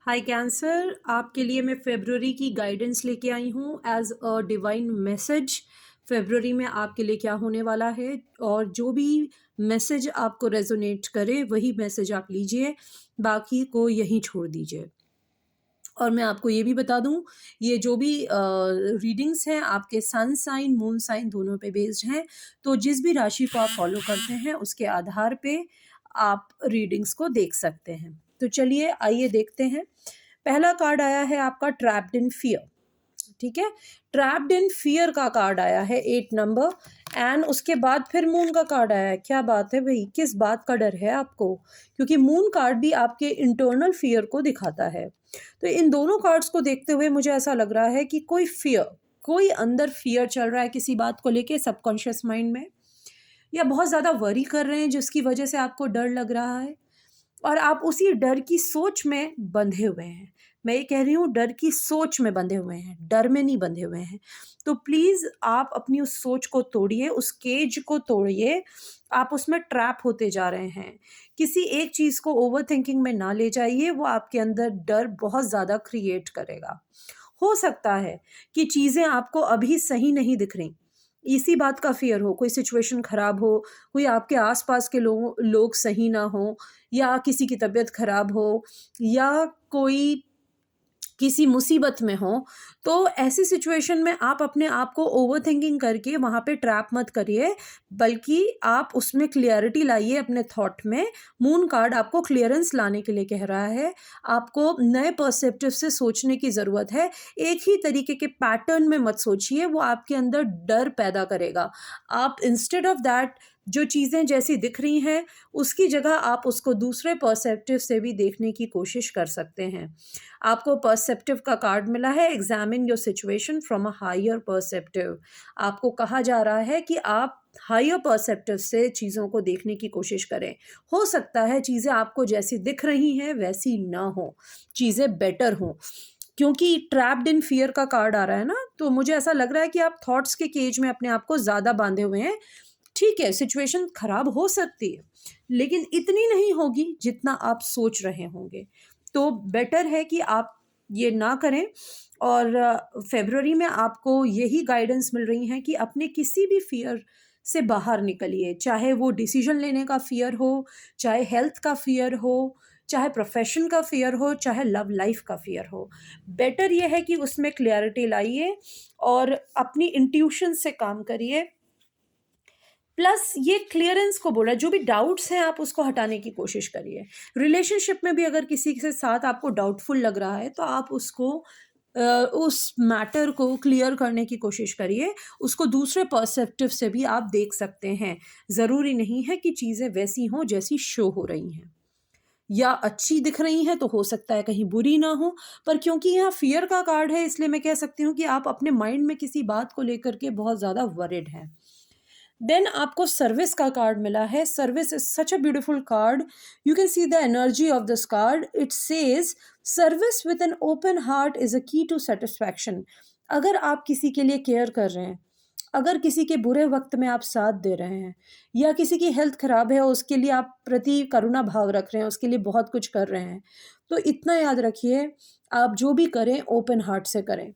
हाय cancer, आपके लिए मैं फेब्रुअरी की गाइडेंस लेके आई हूँ as a divine message. February में आपके लिए क्या होने वाला है और जो भी मैसेज आपको रेजोनेट करे वही मैसेज आप लीजिए, बाकी को यहीं छोड़ दीजिए। और मैं आपको ये भी बता दूं, ये जो भी रीडिंग्स हैं आपके सन साइन मून साइन दोनों पे बेस्ड हैं। तो जिस भी राशि को आप फॉलो करते हैं उसके आधार पे आप रीडिंग्स को देख सकते हैं। तो चलिए आइए देखते हैं। पहला कार्ड आया है आपका ट्रैप्ड इन फियर। ठीक है, ट्रैप्ड इन फियर का कार्ड आया है 8 नंबर। एंड उसके बाद फिर मून का कार्ड आया है। क्या बात है भाई, किस बात का डर है आपको? क्योंकि मून कार्ड भी आपके इंटरनल फियर को दिखाता है। तो इन दोनों कार्ड्स को देखते हुए मुझे ऐसा लग रहा है कि कोई अंदर फियर चल रहा है किसी बात को लेके सबकॉन्शियस माइंड में, या बहुत ज़्यादा वरी कर रहे हैं जिसकी वजह से आपको डर लग रहा है और आप उसी डर की सोच में बंधे हुए हैं। मैं ये कह रही हूँ, डर की सोच में बंधे हुए हैं, डर में नहीं बंधे हुए हैं। तो प्लीज़ आप अपनी उस सोच को तोड़िए, उस केज को तोड़िए। आप उसमें ट्रैप होते जा रहे हैं। किसी एक चीज़ को ओवर थिंकिंग में ना ले जाइए, वो आपके अंदर डर बहुत ज़्यादा क्रिएट करेगा। हो सकता है कि चीज़ें आपको अभी सही नहीं दिख रही, इसी बात का फ़ियर हो, कोई सिचुएशन ख़राब हो, कोई आपके आस-पास के लोग सही ना हों, या किसी की तबीयत ख़राब हो, या कोई किसी मुसीबत में हो। तो ऐसी सिचुएशन में आप अपने आप को ओवरथिंकिंग करके वहाँ पे ट्रैप मत करिए, बल्कि आप उसमें क्लैरिटी लाइए अपने थॉट में। मून कार्ड आपको क्लियरेंस लाने के लिए कह रहा है। आपको नए पर्सपेक्टिव से सोचने की ज़रूरत है। एक ही तरीके के पैटर्न में मत सोचिए, वो आपके अंदर डर पैदा करेगा। आप इंस्टेड ऑफ दैट, जो चीज़ें जैसी दिख रही हैं, उसकी जगह आप उसको दूसरे पर्सपेक्टिव से भी देखने की कोशिश कर सकते हैं। आपको पर्सेप्टिव का कार्ड मिला है, examine your situation from a higher perceptive. आपको कहा जा रहा है कि आप हायर पर्सेप्टिव से चीज़ों को देखने की कोशिश करें। हो सकता है चीज़ें आपको जैसी दिख रही हैं वैसी ना हो, चीज़ें बेटर हों। क्योंकि ट्रैप्ड इन फियर का कार्ड आ रहा है ना, तो मुझे ऐसा लग रहा है कि आप थॉट्स के केज में अपने आप को ज़्यादा बांधे हुए हैं। ठीक है, सिचुएशन खराब हो सकती है, लेकिन इतनी नहीं होगी जितना आप सोच रहे होंगे। तो बेटर है कि आप ये ना करें। और फ़रवरी में आपको यही गाइडेंस मिल रही हैं कि अपने किसी भी फ़ियर से बाहर निकलिए, चाहे वो डिसीज़न लेने का फ़ियर हो, चाहे हेल्थ का फ़ियर हो, चाहे प्रोफ़ेशन का फ़ियर हो, चाहे लव लाइफ़ का फ़ियर हो। बेटर ये है कि उसमें क्लैरिटी लाइए और अपनी इंट्यूशन से काम करिए। प्लस ये क्लियरेंस को बोला, जो भी डाउट्स हैं आप उसको हटाने की कोशिश करिए। रिलेशनशिप में भी अगर किसी के साथ आपको डाउटफुल लग रहा है तो आप उसको उस मैटर को क्लियर करने की कोशिश करिए। उसको दूसरे पर्सपेक्टिव से भी आप देख सकते हैं। ज़रूरी नहीं है कि चीज़ें वैसी हों जैसी शो हो रही हैं, या अच्छी दिख रही हैं तो हो सकता है कहीं बुरी ना हो। पर क्योंकि यहाँ फ़ियर का कार्ड है, इसलिए मैं कह सकती हूँ कि आप अपने माइंड में किसी बात को लेकर के बहुत ज़्यादा वरिड हैं। देन आपको सर्विस का कार्ड मिला है। Service is such a beautiful card. You can see the energy of this card. It says service with an open heart is a की टू सेटिस्फैक्शन। अगर आप किसी के लिए केयर कर रहे हैं, अगर किसी के बुरे वक्त में आप साथ दे रहे हैं, या किसी की हेल्थ खराब है उसके लिए आप प्रति करुणा भाव रख रहे हैं, उसके लिए बहुत कुछ कर रहे हैं, तो इतना याद रखिए, आप जो भी करें ओपन हार्ट से करें।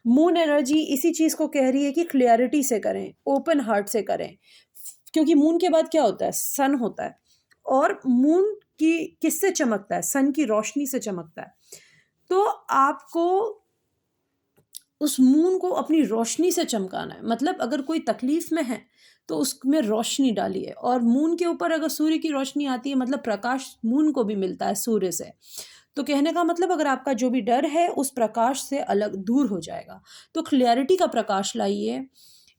मून एनर्जी इसी चीज़ को कह रही है कि क्लैरिटी से करें, ओपन हार्ट से करें। क्योंकि मून के बाद क्या होता है? सन होता है। और मून की किससे चमकता है? सन की रोशनी से चमकता है। तो आपको उस मून को अपनी रोशनी से चमकाना है। मतलब अगर कोई तकलीफ में है तो उसमें रोशनी डालिए। और मून के ऊपर अगर सूर्य की रोशनी आती है, मतलब प्रकाश मून को भी मिलता है सूर्य से। तो कहने का मतलब, अगर आपका जो भी डर है उस प्रकाश से अलग दूर हो जाएगा। तो क्लैरिटी का प्रकाश लाइए,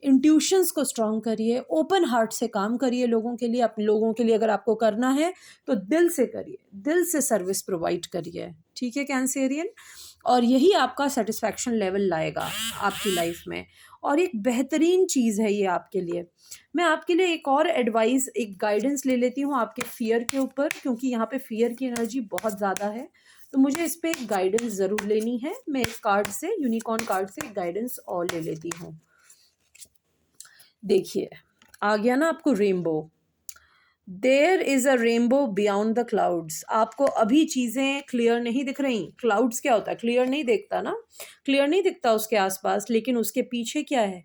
इंट्यूशंस को स्ट्रॉन्ग करिए, ओपन हार्ट से काम करिए लोगों के लिए। अपने लोगों के लिए अगर आपको करना है तो दिल से करिए, दिल से सर्विस प्रोवाइड करिए। ठीक है कैंसेरियन? और यही आपका सेटिस्फैक्शन लेवल लाएगा आपकी लाइफ में। और एक बेहतरीन चीज़ है ये आपके लिए। मैं आपके लिए एक और एडवाइस, एक गाइडेंस ले लेती हूँ आपके फ़ियर के ऊपर, क्योंकि यहाँ पे फ़ियर की एनर्जी बहुत ज़्यादा है। तो मुझे इस पे एक गाइडेंस ज़रूर लेनी है। मैं इस कार्ड से, यूनिकॉर्न कार्ड से, एक गाइडेंस और ले लेती हूँ। देखिए, आ गया ना आपको rainbow. There is a rainbow beyond the clouds. आपको अभी चीज़ें क्लियर नहीं दिख रही। क्लाउड्स क्या होता है? क्लियर नहीं दिखता ना, क्लियर नहीं दिखता उसके आसपास, लेकिन उसके पीछे क्या है?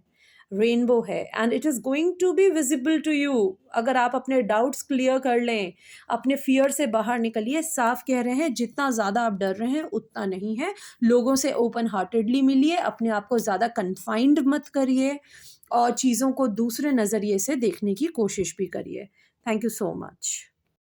रेनबो है and it is going to be visible to you. अगर आप अपने डाउट्स क्लियर कर लें, अपने फियर से बाहर निकलिए। साफ कह रहे हैं, जितना ज़्यादा आप डर रहे हैं उतना नहीं है। लोगों से ओपन हार्टेडली मिलिए, अपने आप को ज़्यादा कन्फाइंड मत करिए और चीज़ों को दूसरे नज़रिए से देखने की कोशिश भी करिए। Thank you so much.